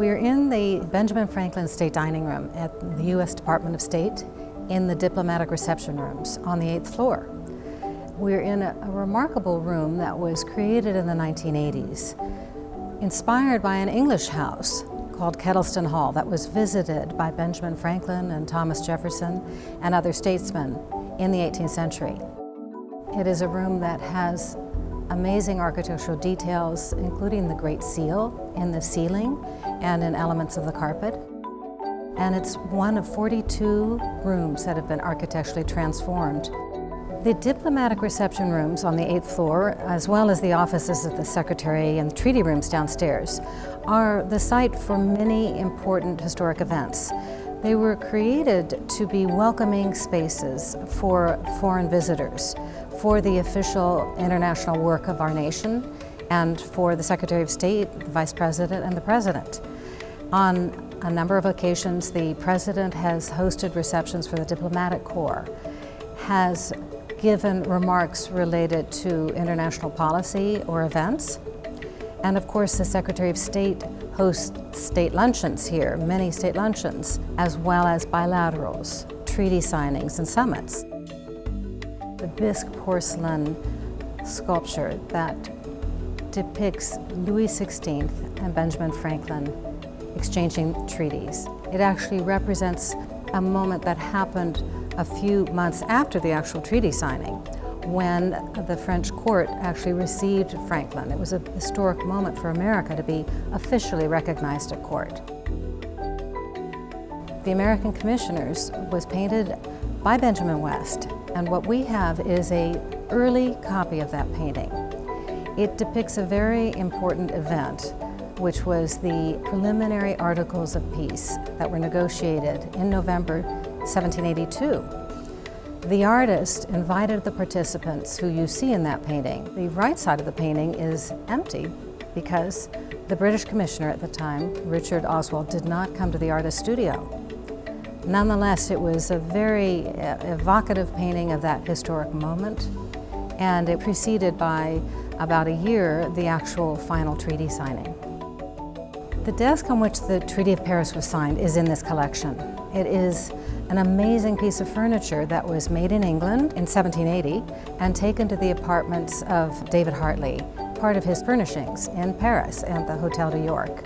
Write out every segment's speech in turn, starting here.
We're in the Benjamin Franklin State Dining Room at the U.S. Department of State in the diplomatic reception rooms on the 8th floor. We're in a remarkable room that was created in the 1980s, inspired by an English house called Kettleston Hall that was visited by Benjamin Franklin and Thomas Jefferson and other statesmen in the 18th century. It is a room that has amazing architectural details, including the Great Seal in the ceiling and in elements of the carpet. And it's one of 42 rooms that have been architecturally transformed. The diplomatic reception rooms on the 8th floor, as well as the offices of the Secretary and the treaty rooms downstairs, are the site for many important historic events. They were created to be welcoming spaces for foreign visitors, for the official international work of our nation, and for the Secretary of State, the Vice President, and the President. On a number of occasions, the President has hosted receptions for the diplomatic corps, has given remarks related to international policy or events, and of course the Secretary of State hosts state luncheons here, many state luncheons, as well as bilaterals, treaty signings, and summits. The bisque porcelain sculpture that depicts Louis XVI and Benjamin Franklin exchanging treaties. It actually represents a moment that happened a few months after the actual treaty signing, when the French court actually received Franklin. It was a historic moment for America to be officially recognized at court. The American Commissioners was painted by Benjamin West, and what we have is an early copy of that painting. It depicts a very important event, which was the preliminary Articles of Peace that were negotiated in November 1782. The artist invited the participants who you see in that painting. The right side of the painting is empty because the British commissioner at the time, Richard Oswald, did not come to the artist's studio. Nonetheless, it was a very evocative painting of that historic moment, and it preceded by about a year the actual final treaty signing. The desk on which the Treaty of Paris was signed is in this collection. It is an amazing piece of furniture that was made in England in 1780 and taken to the apartments of David Hartley, part of his furnishings in Paris and the Hotel de York.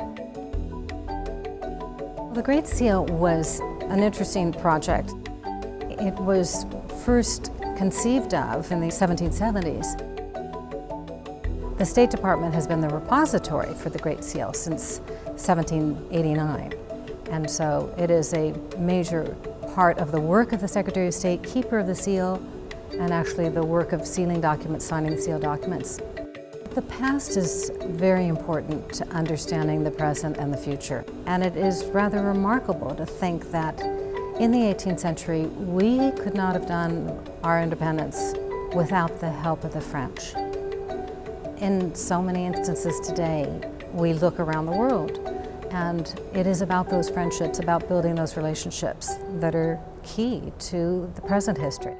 The Great Seal was an interesting project. It was first conceived of in the 1770s. The State Department has been the repository for the Great Seal since 1789, and so it is a major part of the work of the Secretary of State, keeper of the seal, and actually the work of sealing documents, signing the seal documents. The past is very important to understanding the present and the future, and it is rather remarkable to think that in the 18th century we could not have done our independence without the help of the French. In so many instances today, we look around the world, and it is about those friendships, about building those relationships that are key to the present history.